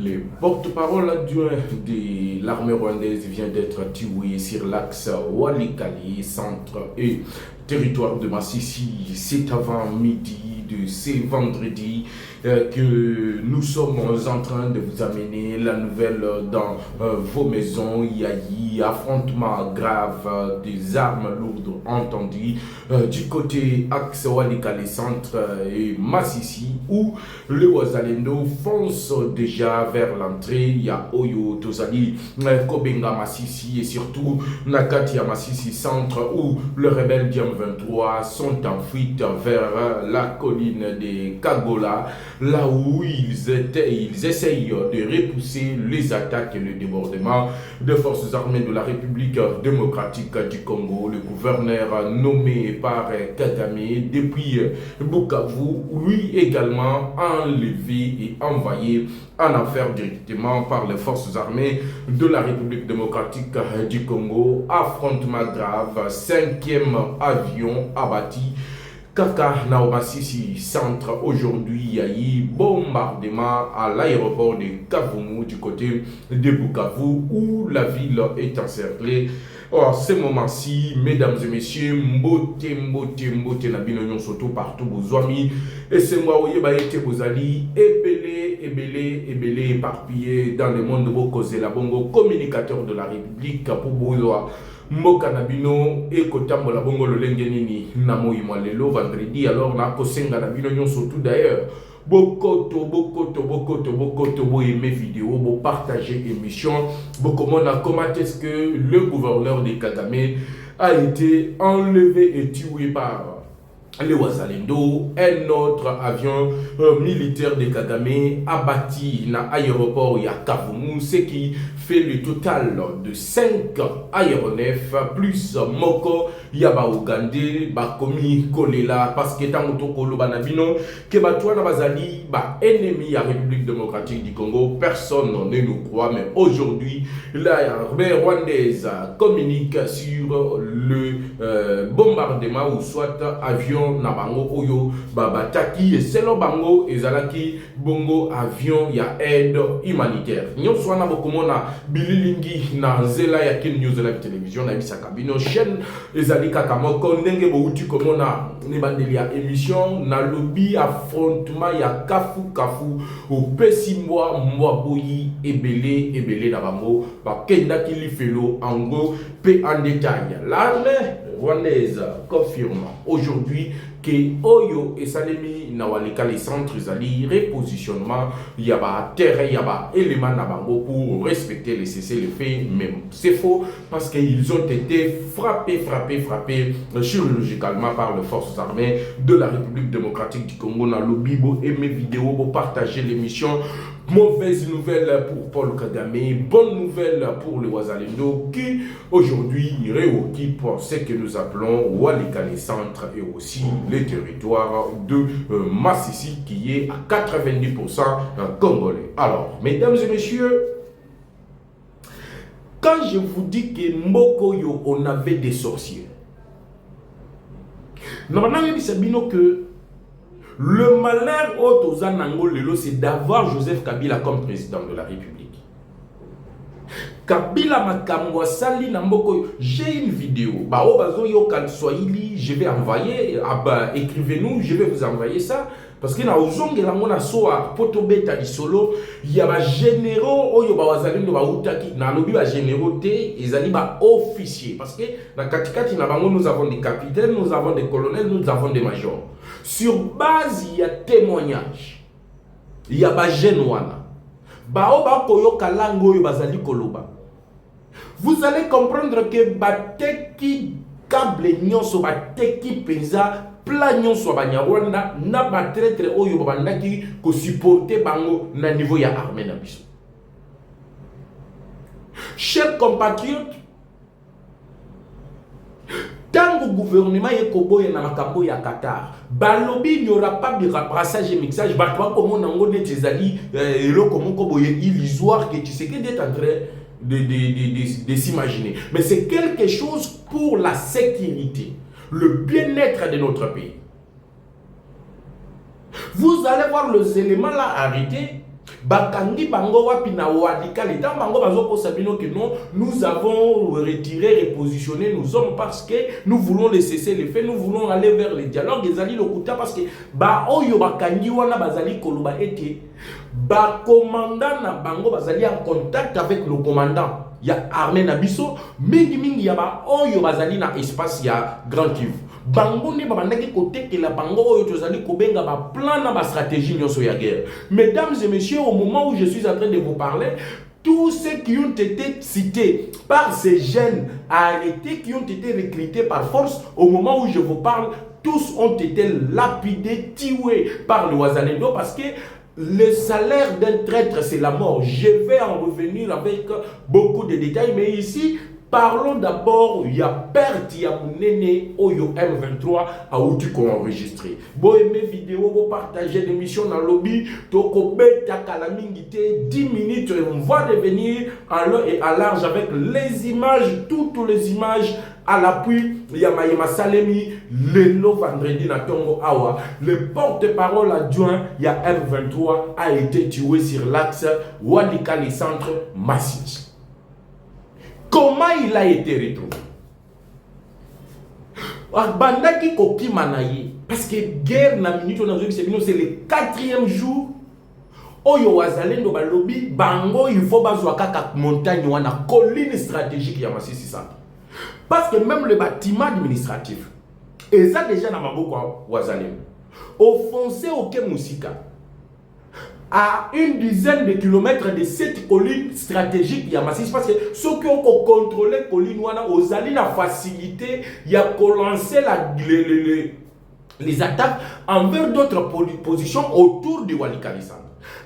Le porte-parole adjoint de l'armée rwandaise vient d'être tué sur l'axe Walikale, centre et territoire de Massissi. C'est avant midi de ce vendredi que nous sommes en train de vous amener la nouvelle dans vos maisons. Il y a eu affrontement grave, des armes lourdes entendues du côté axe Walikale centre et Massissi, où les Wazalendo foncent déjà vers l'entrée. Il y a Oyo, Tozali, Kobenga, Massissi et surtout Nakati à Massissi centre, où les rebelles Diam 23 sont en fuite vers la colline de Kagola, là où ils essayent de repousser les attaques et le débordement des forces armées de la République démocratique du Congo. Le gouverneur nommé par Kagame depuis Bukavu, lui également enlevé et envoyé en enfer directement par les forces armées de la République démocratique du Congo. Affrontement grave, 5e avion abattu Kaka na Massissi centre. Aujourd'hui, il y a eu bombardement à l'aéroport de Kavumu du côté de Bukavu, où la ville est encerclée. En ce moment-ci, mesdames et messieurs, mbote na bino surtout partout vos amis et c'est moi où été vos alliés ébélé éparpillés dans le monde de causer la bongo communicateur de la République pour bourgeois Mboka na bino e kotambola bongo lolenge nini na moyima lelo vendredi. Alors na kosenga na bino nyon surtout d'ailleurs bokoto bo aimer vidéo, bo partager émission, bo comment est-ce que le gouverneur de Kagame a été enlevé et tué par les Wazalendo. Un autre avion militaire de Kagame abattu dans l'aéroport ya Kavumu, ce qui fait le total de 5 aéronefs plus Moko Yaba Ougandé Bakomi Kolela, parce que tant que Banabino que Batouana Bazali ennemi à la République démocratique du Congo, personne ne nous croit, mais aujourd'hui l'armée rwandaise communique sur le bombardement ou soit avion na bango oyo babataki et selo bango ezalaki bongo avion ya aide humanitaire. Nyon swana bokomona bililingi na nzela ya Ken News Live télévision na bisaka bino chaîne ezali kaka moko ndenge bouti komona ne bandeli ya émission na lobby affrontement ya kafu au pesimwa mwaboyi ebele na bango bakenda kilifelo en gros pe en détail. L'armée rwandaise confirme aujourd'hui que Oyo et Salemi na Walikale centre zali repositionnement yaba terrain yaba élément na bango pour respecter les cessez-le-feu, mais c'est faux parce qu'ils ont été frappés chirurgicalement par les forces armées de la République démocratique du Congo. Na lobby bo aimer vidéo bo partager l'émission. Mauvaise nouvelle pour Paul Kagame, bonne nouvelle pour les Wazalendo qui aujourd'hui réoccupent ce que nous appelons Walikale centre et aussi les territoires de Massissi qui est à 90% congolais. Alors, mesdames et messieurs, quand je vous dis que Mokoyo, on avait des sorciers, normalement, il s'agit que le malheur aux Lelo, c'est d'avoir Joseph Kabila comme président de la République. Kabila Makamwa Sali Namboko, j'ai une vidéo. Je vais envoyer, écrivez-nous, je vais vous envoyer ça. Parce que na ozonge la mona soa poto beta di solo ya ba généraux oyo ba wazalendo ba utaki na lobi ba généraux te ezali ba officiers parce que na katikati na bango nous avons des capitaines, nous avons des colonels, nous avons des majors. Sur base il y a témoignage. Il y a ba genwana. Ba oba koyo kalango oyo bazali koloba. Vous allez comprendre que ba teki câble nyonso ba teki penza plan soit Rwanda n'a pas très oyo babandaki ko supporter bango na niveau ya armée na biso. Chers compatriotes, tant que le gouvernement est koboya na makambo ya Qatar, balobi il n'y aura pas de brassage et mixage, batwa comme on ngo de tezali elo comme koboye illusoire que tu sais que d'être en train de s'imaginer. Mais c'est quelque chose pour la sécurité, le bien-être de notre pays. Vous allez voir les éléments là arrêtés. Bakangi bango wapi na Walikale. Dans bango bazoko sabino que non, nous avons retiré, repositionné nos hommes parce que nous voulons les cesser les faits, nous voulons aller vers le dialogue. Ezali lokuta parce que ba oyo bakangi wana bazali koloba ete ba commandant na bango bazali en contact avec le commandant. Il y a armée na biso mingi ya ba oyo bazali na espace ya Grand Kivu. Bango ne babandaki côté que la bango oyo tozali kobenga ba plan na ba stratégie nyonso ya guerre. Mesdames et messieurs, au moment où je suis en train de vous parler, tous ceux qui ont été cités par ces jeunes arrêtés, qui ont été recrutés par force, au moment où je vous parle, tous ont été lapidés, tués par le Wazalendo parce que le salaire d'un traître, c'est la mort. Je vais en revenir avec beaucoup de détails, mais ici, parlons d'abord, il y a perte, il y a Mounene, Oyo M23, à où tu peux enregistrer. Bon, aimez vidéo, vous partagez l'émission dans le lobby, toko beta kalamingite, 10 minutes, on va revenir en long et à large avec les images, toutes les images à l'appui. Il y a Mayema Salemi, le vendredi na Tongo Awa, le porte-parole adjoint, il y a M23, a été tué sur l'axe Walikale Centre Massy. Comment il a été retrouvé? Bandaki koki manaye. Parce que guerre na minute c'est le 4e jour. Oyo Wazalendo balobi bango il faut bazwa kaka montagne wana colline stratégique ya Masisi Centre. Parce que même le bâtiment administratif et ça déjà na maboko Wazalendo. Offensé au Kemusika. À une dizaine de kilomètres de cette colline stratégique, il y a Massis parce que ceux qui ont contrôlé la colline, ils ont la facilité, il a lancé les attaques envers d'autres positions autour du Walikale Centre.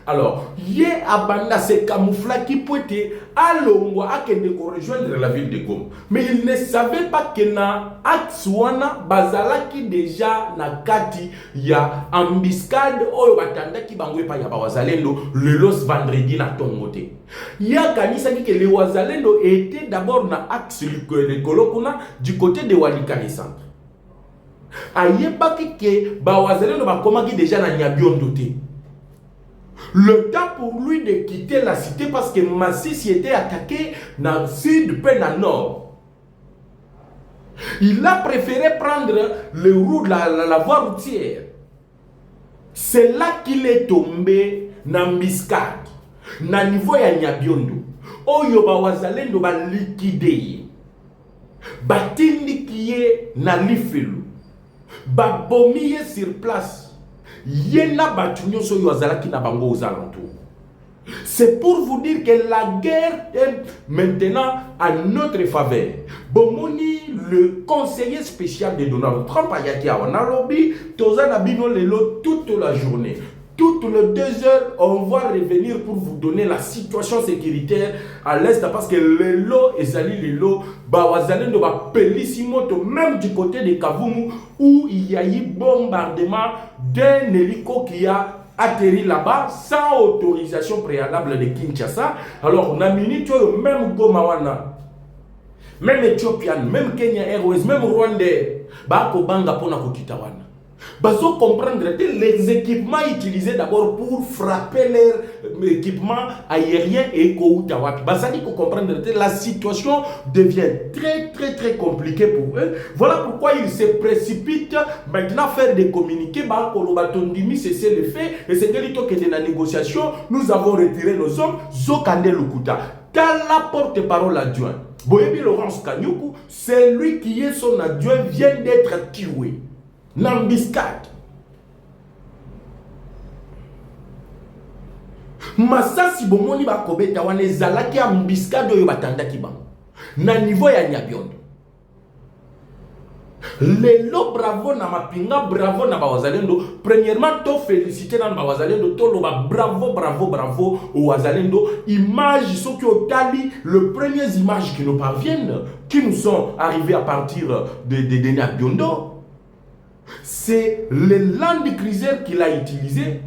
Alors, il y a Abanda, c'est camouflage qui peut être à l'ongwa à rejoindre la ville de Goma. Mais il ne savait pas que na Atswana, Bazala qui déjà na Kati, il y a embuscade, Oyo Batanda qui bangwe pa yaba Wazalendo, le los vendredi na Tongote. Il y a Kanisa dit que les Wazalendo étaient d'abord na axe le Kolokuna du côté de Walikale Centre. Aïe pas que Wazalendo ba komaki déjà na Nyabiondo te. Le temps pour lui de quitter la cité parce que Masisi était attaqué dans le sud, puis dans le nord. Il a préféré prendre le route, la voie routière. C'est là qu'il est tombé dans Mbiskat, dans le niveau de Nyabiondo. Oyo ba Wazalendo ba liquidé. Batindi qui est dans l'Ifelu. Ba bomier sur place. C'est pour vous dire que la guerre est maintenant à notre faveur. Bomoni, le conseiller spécial de Donald Trump, a yaki a lobby, Tozana Bino Lelo toute la journée. Toutes les 2 heures, on va revenir pour vous donner la situation sécuritaire à l'est parce que le lot et Zali le lot, Bawazalendo va Pelissimoto, même du côté de Kavumu, où il y a eu bombardement d'un hélico qui a atterri là-bas sans autorisation préalable de Kinshasa. Alors, on a mis même Gomawana, même Ethiopian, même Kenya Airways, même Rwandais, Bakobanga Pona Kokitawana. Bazo comprendre que les équipements utilisés d'abord pour frapper leurs équipements aériens et Koutawak. Basadi pour comprendre que la situation devient très compliquée pour eux. Voilà pourquoi ils se précipitent maintenant faire des communiqués. Kolobatondi cesser le fait et c'est que de la négociation, nous avons retiré nos hommes. Zokande Lukuta. Dans la porte-parole adjoint, Boyebi Laurence Kanyuku, c'est lui qui est son adjoint, vient d'être tué. Nambiskat. Masasi bomoni ba kobeta wane zalaki ambiskat oyo batanda kiba. Na niveau ya Nyabiondo. Lelo bravo na mapinga, bravo na Bawazalendo. Premièrement, to féliciter na Bawazalendo, to loba bravo au Wazalendo. Images sont qui ont tali, les premières images qui nous parviennent, qui nous sont arrivées à partir de Nyabiondo. C'est le Land Cruiser qu'il a utilisé.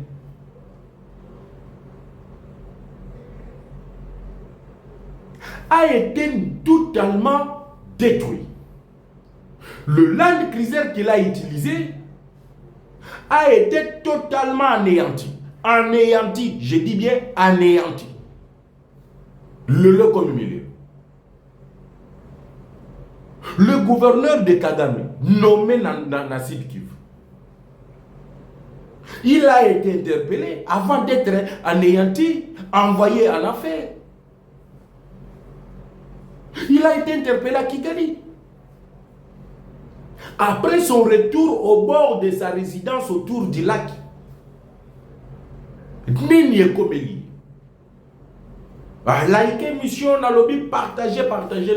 A été totalement détruit. Le Land Cruiser qu'il a utilisé a été totalement anéanti. anéanti, je dis bien anéanti. Le comme milieu. Le gouverneur de Kagame, nommé Nassid Kivu, il a été interpellé avant d'être anéanti, envoyé en affaire. Il a été interpellé à Kigali. Après son retour au bord de sa résidence autour du lac, Nini Komeli, like mission na lobby partager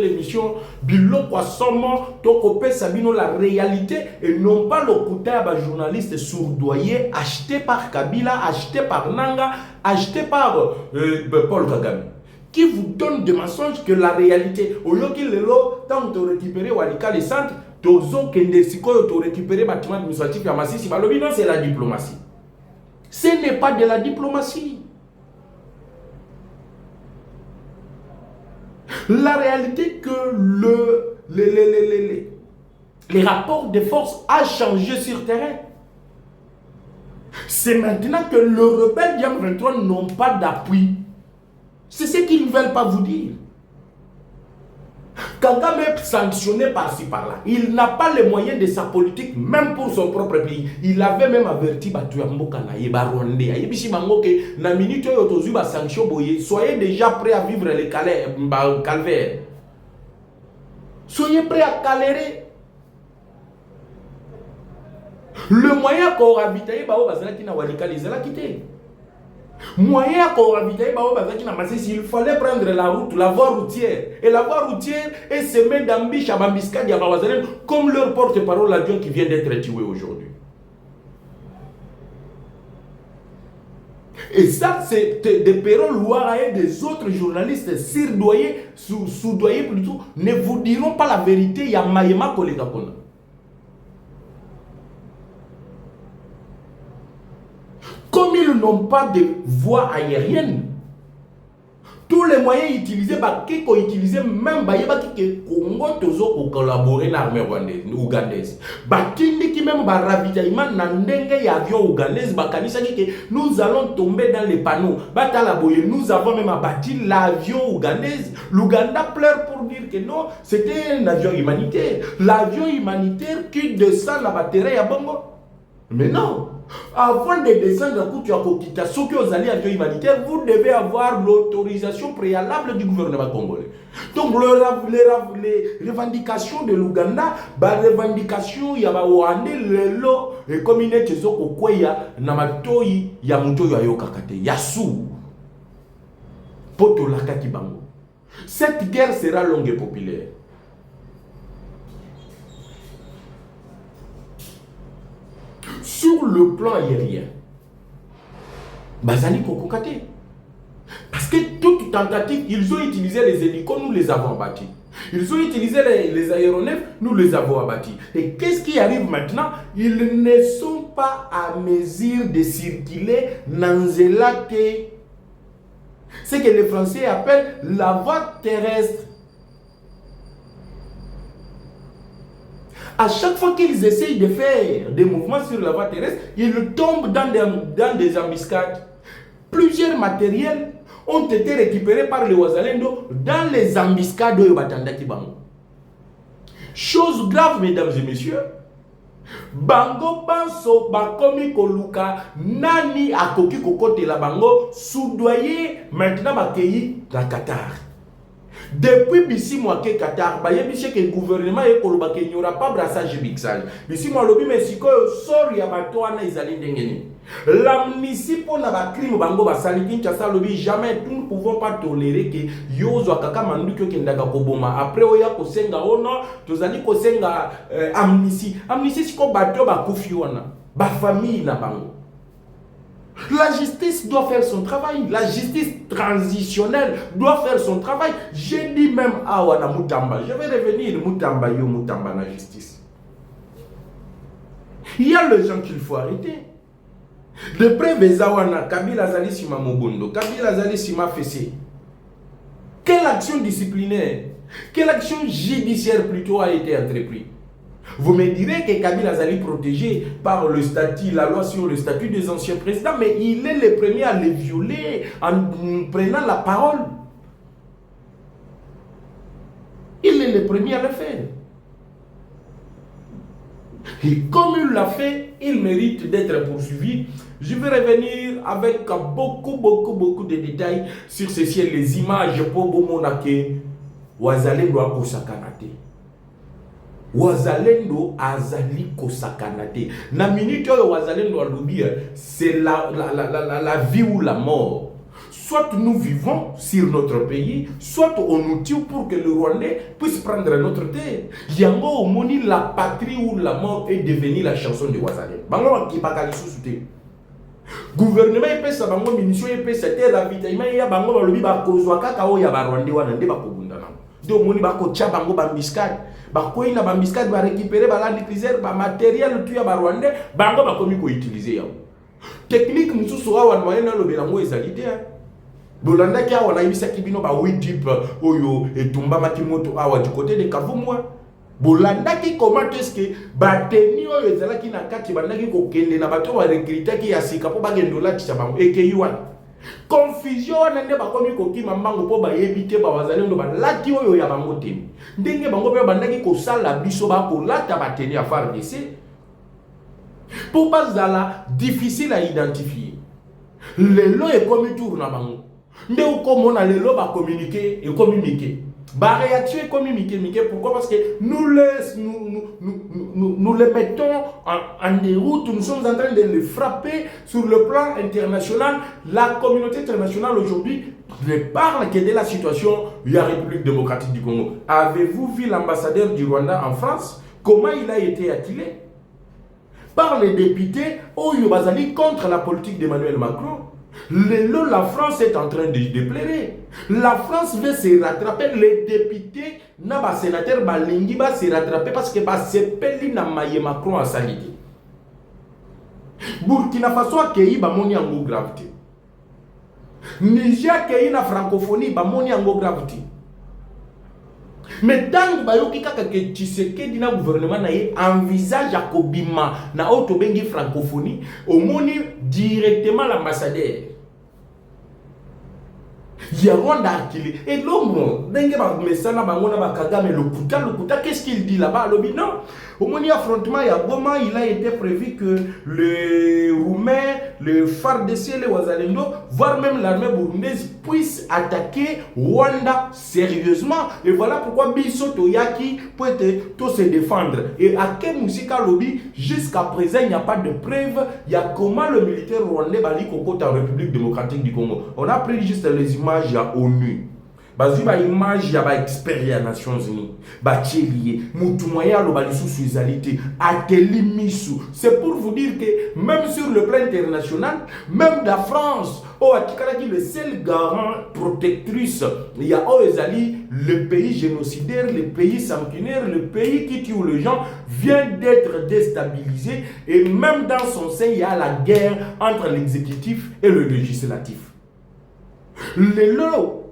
l'émission biloko somo tokope sabino la réalité et non pas le côté à journaliste sourdoyer acheté par Kabila, acheté par Nanga, acheté par Paul Kagame qui vous donne des mensonges que la réalité au lieu qu'il lelo tant de récupérer Walika les centres tozo kende siko to récupérer bâtiment administratif ya Masisi balobi non c'est la diplomatie. Ce n'est pas de la diplomatie. La réalité que les rapports de force a changé sur terrain. C'est maintenant que le rebelle Diam 23 n'ont pas d'appui. C'est ce qu'ils ne veulent pas vous dire. Kagame est sanctionné par-ci par-là. Il n'a pas les moyens de sa politique, même pour son propre pays. Il avait même averti soyez déjà prêts à vivre les calvaires. Soyez prêts à galérer. Le moyen qu'on ravitaille, moyen qu'on ravitaille, il fallait prendre la route, la voie routière. Et la voie routière est semée d'ambiches à Bambiska, comme leur porte-parole, l'avion qui vient d'être tué aujourd'hui. Et ça, c'est des Perron Loire et des autres journalistes sous-doyés plutôt, ne vous diront pas la vérité, il y a Mayema Kolekapona. Comme ils n'ont pas de voie aérienne, tous les moyens utilisés, qu'ils ont utilisé même que Congo tozo collaborer dans l'armée ougandaise. Qui même ravitaillement dans des avions ougandaises, nous allons tomber dans les panneaux. Nous avons même abattu l'avion ougandaise. L'Ouganda pleure pour dire que non, c'était un avion humanitaire. L'avion humanitaire qui descend la batterie à Bongo. Mais non. Avant de descendre à Koutu à Kokita, ceux qui ont allé à l'avion humanitaire, vous devez avoir l'autorisation préalable du gouvernement congolais. Donc, les revendications de l'Ouganda, les revendications, il y a des lots, et comme il est au Kweya, Namatoi, Yamuto Yayokakate, Yasu, Poto Lakati Bango. Cette guerre sera longue et populaire. Sur le plan aérien, Bazali Kokokate. Parce que toute tentative, ils ont utilisé les hélicos, nous les avons abattus. Ils ont utilisé les aéronefs, nous les avons abattus. Et qu'est-ce qui arrive maintenant? Ils ne sont pas à mesure de circuler dans ce que les Français appellent la voie terrestre. À chaque fois qu'ils essayent de faire des mouvements sur la voie terrestre, ils tombent dans des embuscades. Plusieurs matériels ont été récupérés par les Ouazalendo dans les embuscades de Batandaki Bango. Chose grave, mesdames et messieurs, Bango Banso Bakomi Koluka Nani Akoki Kokote la Bango soudoyer maintenant Bakeyi la Qatar. Depuis Bissi Mouake Qatar, que le gouvernement il n'y aura pas brassage mixage. Bissi Moualobi Mexico sort Yabatoana Izali Dengeni. L'amnistie pour la crime Bango Basali Kinshasa lobi jamais nous ne pouvons pas tolérer que Yozo Kaka Mandu Kendaga Koboma. Après Oya Kosenga Ono, Tozali Kosenga amnistie. Amnistie c'est qu'on bateau Bakufiona. Ba famille na Bango. La justice doit faire son travail. La justice transitionnelle doit faire son travail. J'ai dit même à Wana Moutamba. Je vais revenir Moutamba yo Moutamba la justice. Il y a les gens qu'il faut arrêter. De près Bezawana, Kabila Zali Sima Mobondo, Kabila Zali Sima Fessé. Quelle action disciplinaire, quelle action judiciaire plutôt a été entreprise? Vous me direz que Kabila Azali protégé par le statut, la loi sur le statut des anciens présidents, mais il est le premier à les violer en prenant la parole. Il est le premier à le faire. Et comme il l'a fait, il mérite d'être poursuivi. Je vais revenir avec beaucoup de détails sur ceci et les images pour vous montrer Wazalendo a kosakanate. Wazalendo azali kosakanate. Na minute où Wazalendo a lobby, c'est la vie ou la mort. Soit nous vivons sur notre pays, soit on nous tue pour que le Rwandais puisse prendre notre terre. Yango omoni la patrie ou la mort est devenue la chanson de Wazalendo. Bango qui bakali sousouté. Gouvernement épais sa bango munition épais c'était ravitaillement ya bango balobi ba kozwa kaka o ya ba Rwandais wana nde bakobundana. De omoni bako tia bango ba miskade. Bako ina ba miskade ba récupérer ba land cruiser ba matériel tout ya ba Rwandais bango bakomi ko utiliser yao. Technique mususu wa wana wana lobela ngo ezalité. Bolanda kia wana ibisa kibino ba widip oyo etumba makimoto awa du côté de Kavumwa. Bolanda ki comment est-ce que bateni oyo ezalaki na kati bandaki ko kende na bato ba recruter ki ya sika po bagendo la tisa bango ekeyuan. Confusion wana nde bakomi ko kima mbango po ba yebite ba Wazalendo ba lati oyo ya bango temi. Ndenge bango pe bandaki ko sala biso ba ko lata bateni a FARDC. Pour bazala difficile à identifier. Lelo e komi tour na bango. Nde ukomona lelo ba communiquer et communiquer. Ba réaction est communiquer. Pourquoi? Parce que nous les mettons en déroute. Nous sommes en train de les frapper sur le plan international. La communauté internationale aujourd'hui ne parle que de la situation de la République démocratique du Congo. Avez-vous vu l'ambassadeur du Rwanda en France? Comment il a été acculé par les députés Oyobazali contre la politique d'Emmanuel Macron? La France est en train de déplérer. La France veut se rattraper. Les députés, les sénateurs, les se rattraper parce que c'est peli na maye Macron a salidi. Burkina Faso a keyi ba moni ango gravité. Niger keyi na francophonie ba moni ango gravité. Mais tant que kaka ke Tshisekedi na gouvernement na ye envisage à kobima na autobengi francophonie au moni directement l'ambassadeur. Il y a Rwanda akili et l'homme dengue ba mesana bangona ba Kagame le Kuta qu'est-ce qu'il dit là-bas lobi non au moni affrontement ya Goma il a été prévu que les Roumains le FARDC les Wazalendo voire même l'armée burundaise puissent attaquer Rwanda sérieusement et voilà pourquoi biso toyaki pour se défendre et à quel musika lobby jusqu'à présent il n'y a pas de preuve il y a comment le militaire rwandais bali kokota en République démocratique du Congo. On a pris juste les images à ONU. Bazu ba image ya ba expert ya Nations Unies ba tchelier mutu moya lo bali sous suizalité ateli misu. C'est pour vous dire que même sur le plan international, même la France oh atikala qui le seul garant protectrice il y a Oezali le pays génocidaire, le pays sanguinaire, le pays qui tue les gens vient d'être déstabilisé et même dans son sein il y a la guerre entre l'exécutif et le législatif. Les lots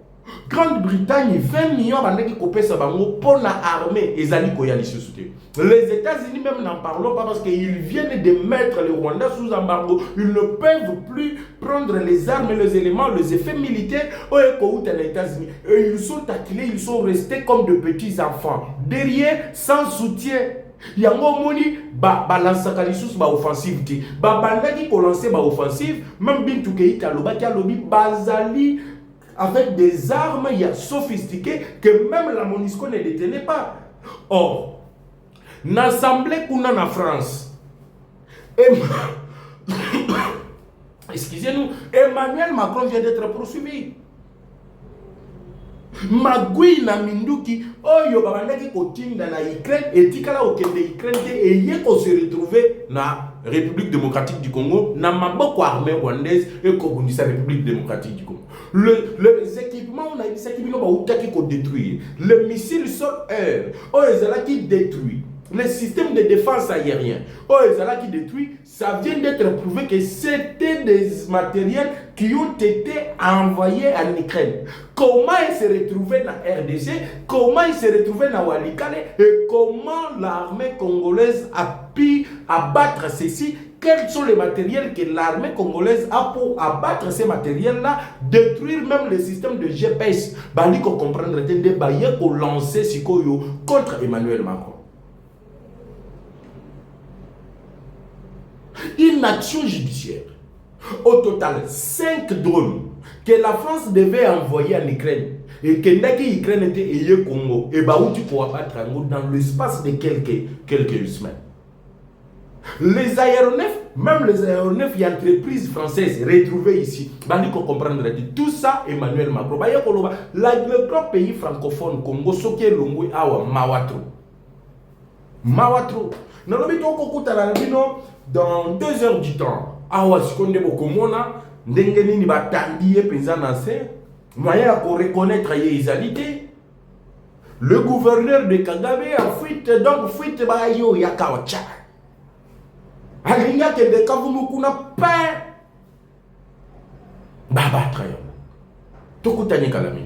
Grande-Bretagne 20 millions de personnes pour l'armée et les États-Unis même n'en parlons pas parce qu'ils viennent de mettre le Rwanda sous embargo. Ils ne peuvent plus prendre les armes et les éléments, les effets militaires aux États-Unis. Et ils sont acculés, ils sont restés comme de petits enfants. Derrière, sans soutien. Yango moni balance kalisus ba offensive ti ba bandaki ko lancer ba offensive même Bintou Keïta lobaki alobi bazali avec des armes sophistiquées que même la MONUSCO ne détenait pas. Or, l'Assemblée qu'on a en France, excusez-nous, Emmanuel Macron vient d'être poursuivi. Magui na minduki oyo babandaki kotinda na Ukraine etikala okende Ukraine et yeko se retrouver na République démocratique du Congo na maboko armée rwandaise et kobundisa République démocratique du Congo. Les équipements on a dit ça qui bino ba utaki ko détruire. Le missile sol-air oyo ezala qui détruit. le système de défense aérien. Oh, Ezala qui détruit, ça vient d'être prouvé que c'était des matériels qui ont été envoyés en Ukraine. Comment ils se retrouvaient dans RDC, comment ils se retrouvaient dans Walikale et comment l'armée congolaise a pu abattre ceci. Quels sont les matériels que l'armée congolaise a pour abattre ces matériels-là, détruire même le système de GPS. Bali qu'on comprendre des bailleurs qu'on lançait Sikoyo contre Emmanuel Macron. Une action judiciaire. Au total, 5 drones que la France devait envoyer en Ukraine et que l'Ukraine était ayé Congo et Baouti pour abattre dans l'espace de quelques semaines. Les aéronefs, même les aéronefs et entreprises françaises retrouvées ici, il faut comprendre tout ça, Emmanuel Macron. Le grand pays francophone, Congo, Soké Longwe, Awa, Mawatro. Mawatro. Dans 2 heures du temps, Awa, Sikonde Bokomona, Ndengeni ni batandi penzan ancien, moyen pour reconnaître les égalités. Le gouverneur de Kagame a fuite, donc fuite Bayo Yakawacha. Alinga que de Kavumukuna pas Baba Trayon. Tokutani Kalami.